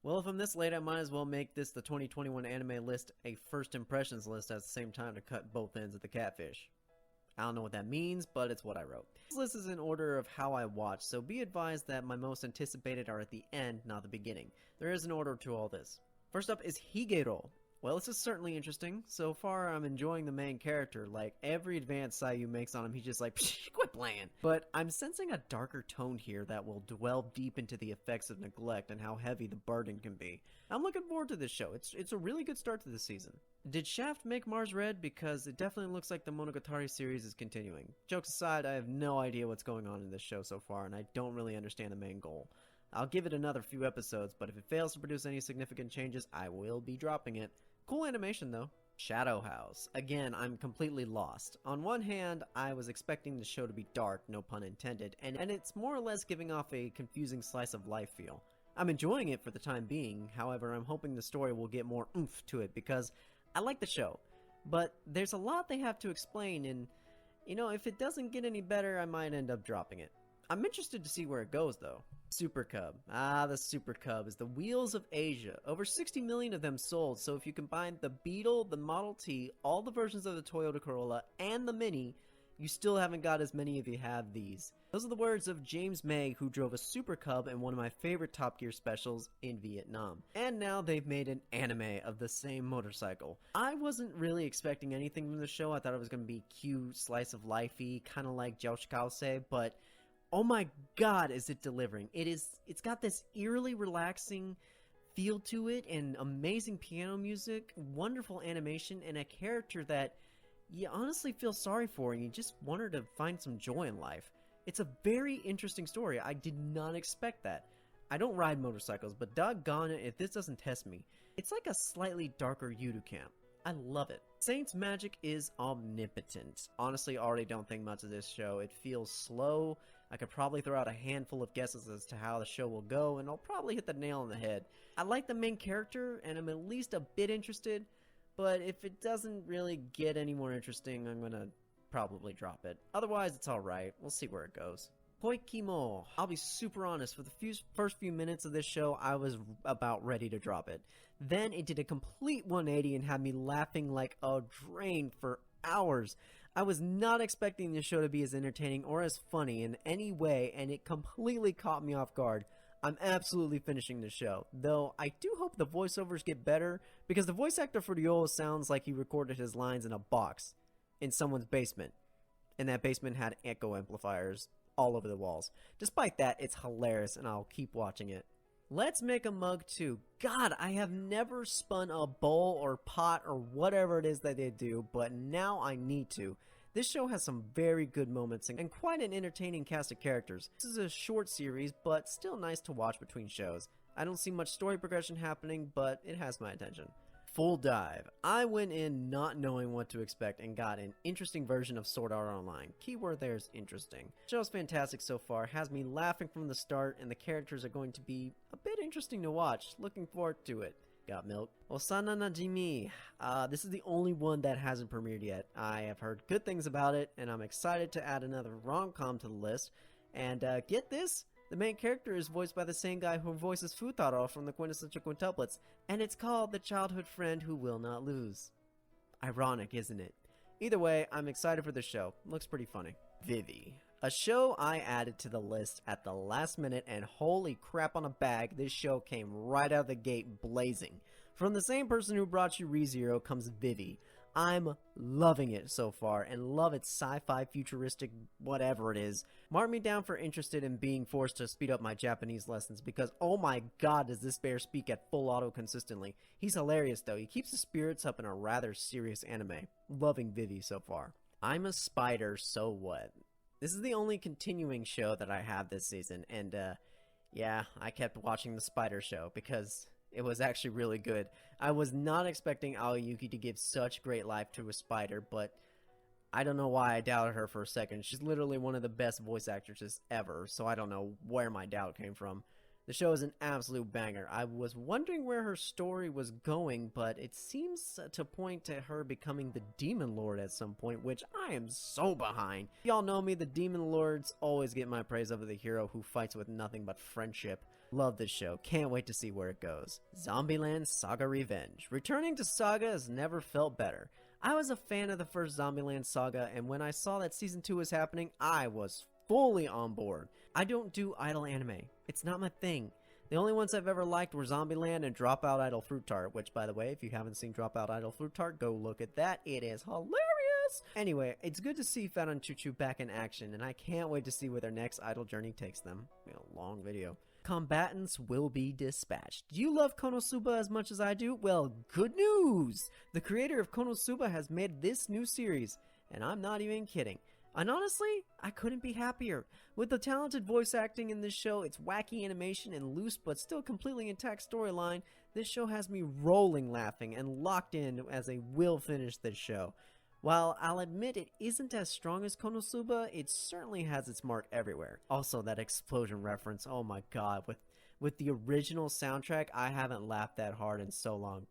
Well, if I'm this late, I might as well make this the 2021 anime list a first impressions list at the same time to cut both ends of the catfish. I don't know what that means, but it's what I wrote. This list is in order of how I watch, so be advised that my most anticipated are at the end, not the beginning. There is an order to all this. First up is Higero. Well, this is certainly interesting. So far, I'm enjoying the main character. Like, every advance Sayu makes on him, he's just like, quit playing. But I'm sensing a darker tone here that will delve deep into the effects of neglect and how heavy the burden can be. I'm looking forward to this show. It's a really good start to the season. Did Shaft make Mars red? Because it definitely looks like the Monogatari series is continuing. Jokes aside, I have no idea what's going on in this show so far, and I don't really understand the main goal. I'll give it another few episodes, but if it fails to produce any significant changes, I will be dropping it. Cool animation though. Shadow House. Again, I'm completely lost. On one hand, I was expecting the show to be dark, no pun intended, and it's more or less giving off a confusing slice of life feel. I'm enjoying it for the time being, however, I'm hoping the story will get more oomph to it because I like the show. But there's a lot they have to explain, and, if it doesn't get any better, I might end up dropping it. I'm interested to see where it goes though. Super Cub. The Super Cub is the wheels of Asia. Over 60 million of them sold, so if you combine the Beetle, the Model T, all the versions of the Toyota Corolla, and the Mini, you still haven't got as many if you have these. Those are the words of James May, who drove a Super Cub in one of my favorite Top Gear specials in Vietnam. And now they've made an anime of the same motorcycle. I wasn't really expecting anything from the show. I thought it was going to be cute, slice of life-y, kind of like Jiaoshikaose, but oh my god, is it delivering. It's got this eerily relaxing feel to it, and amazing piano music, wonderful animation, and a character that you honestly feel sorry for, and you just want her to find some joy in life. It's a very interesting story. I did not expect that. I don't ride motorcycles, but doggone it if this doesn't test me. It's like a slightly darker Yudu camp. I love it. Saint's magic is omnipotent. Honestly, I already don't think much of this show. It feels slow. I could probably throw out a handful of guesses as to how the show will go, and I'll probably hit the nail on the head. I like the main character, and I'm at least a bit interested, but if it doesn't really get any more interesting, I'm gonna probably drop it. Otherwise, it's alright. We'll see where it goes. Poikimo. I'll be super honest, for the first few minutes of this show, I was about ready to drop it. Then it did a complete 180 and had me laughing like a drain for hours. I was not expecting the show to be as entertaining or as funny in any way, and it completely caught me off guard. I'm absolutely finishing the show, though I do hope the voiceovers get better, because the voice actor for Ryo sounds like he recorded his lines in a box in someone's basement, and that basement had echo amplifiers all over the walls. Despite that, it's hilarious, and I'll keep watching it. Let's Make a Mug 2. God, I have never spun a bowl or pot or whatever it is that they do, but now I need to. This show has some very good moments and quite an entertaining cast of characters. This is a short series, but still nice to watch between shows. I don't see much story progression happening, but it has my attention. Full Dive. I went in not knowing what to expect and got an interesting version of Sword Art Online. Keyword there is interesting. The show's fantastic so far, has me laughing from the start, and the characters are going to be a bit interesting to watch. Looking forward to it. Got milk. Osana Najimi. This is the only one that hasn't premiered yet. I have heard good things about it, and I'm excited to add another rom-com to the list. And get this? The main character is voiced by the same guy who voices Futaro from the Quintessential Quintuplets, and it's called The Childhood Friend Who Will Not Lose. Ironic, isn't it? Either way, I'm excited for the show. Looks pretty funny. Vivi. A show I added to the list at the last minute, and holy crap on a bag, this show came right out of the gate blazing. From the same person who brought you ReZero comes Vivi. I'm loving it so far, and love its sci-fi, futuristic, whatever it is. Mark me down for interested in being forced to speed up my Japanese lessons, because oh my god does this bear speak at full auto consistently. He's hilarious though, he keeps the spirits up in a rather serious anime. Loving Vivi so far. I'm a Spider, so what? This is the only continuing show that I have this season, and yeah, I kept watching the Spider show, because it was actually really good. I was not expecting Aoyuki to give such great life to a spider, but I don't know why I doubted her for a second. She's literally one of the best voice actresses ever, so I don't know where my doubt came from. The show is an absolute banger. I was wondering where her story was going, but it seems to point to her becoming the Demon Lord at some point, which I am so behind. Y'all know me, the Demon Lords always get my praise over the hero who fights with nothing but friendship. Love this show. Can't wait to see where it goes. Zombieland Saga Revenge. Returning to Saga has never felt better. I was a fan of the first Zombieland Saga, and when I saw that Season 2 was happening, I was fully on board. I don't do idle anime. It's not my thing. The only ones I've ever liked were Zombieland and Dropout Idol Fruit Tart, which, by the way, if you haven't seen Dropout Idol Fruit Tart, go look at that. It is hilarious! Anyway, it's good to see Fat on Choo Choo back in action, and I can't wait to see where their next idol journey takes them. Long video. Combatants will be dispatched. Do you love Konosuba as much as I do? Well, good news! The creator of Konosuba has made this new series, and I'm not even kidding. And honestly, I couldn't be happier. With the talented voice acting in this show, its wacky animation, and loose but still completely intact storyline, this show has me rolling laughing and locked in as I will finish this show. While I'll admit it isn't as strong as Konosuba, it certainly has its mark everywhere. Also, that explosion reference, oh my god, with the original soundtrack, I haven't laughed that hard in so long.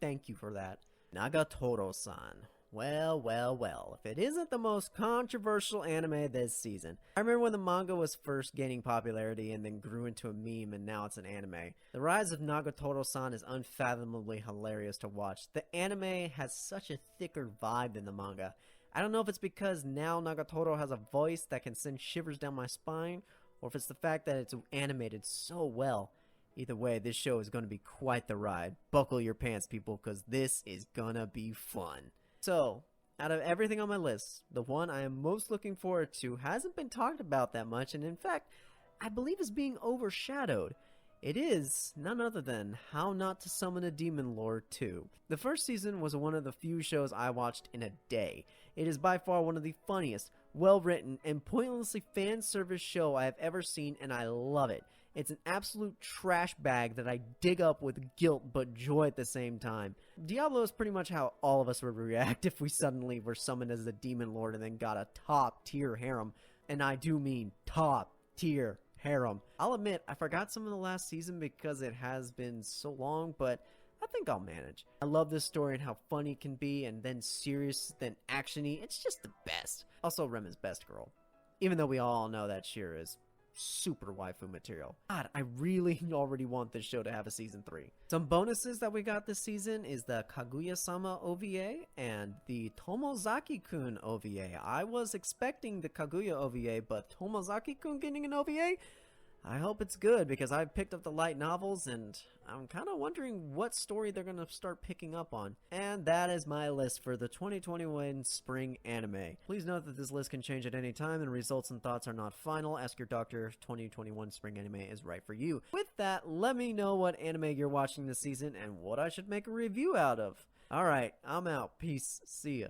Thank you for that. Nagatoro-san. Well, if it isn't the most controversial anime this season. I remember when the manga was first gaining popularity and then grew into a meme and now it's an anime. The rise of Nagatoro-san is unfathomably hilarious to watch. The anime has such a thicker vibe than the manga. I don't know if it's because now Nagatoro has a voice that can send shivers down my spine, or if it's the fact that it's animated so well. Either way, this show is going to be quite the ride. Buckle your pants, people, because this is gonna be fun. So, out of everything on my list, the one I am most looking forward to hasn't been talked about that much, and in fact, I believe is being overshadowed. It is none other than How Not to Summon a Demon Lord 2. The first season was one of the few shows I watched in a day. It is by far one of the funniest, well-written, and pointlessly fan-service show I have ever seen, and I love it. It's an absolute trash bag that I dig up with guilt but joy at the same time. Diablo is pretty much how all of us would react if we suddenly were summoned as a demon lord and then got a top-tier harem. And I do mean top-tier harem. I'll admit, I forgot some of the last season because it has been so long, but I think I'll manage. I love this story and how funny it can be, and then serious, then actiony. It's just the best. Also, Rem is best girl. Even though we all know that Shira is super waifu material. God, I really already want this show to have a season 3. Some bonuses that we got this season is the Kaguya-sama OVA and the Tomozaki-kun OVA. I was expecting the Kaguya OVA, but Tomozaki-kun getting an OVA? I hope it's good, because I picked up the light novels and I'm kind of wondering what story they're going to start picking up on. And that is my list for the 2021 spring anime. Please note that this list can change at any time and results and thoughts are not final. Ask your doctor if 2021 spring anime is right for you. With that, let me know what anime you're watching this season and what I should make a review out of. Alright, I'm out. Peace. See ya.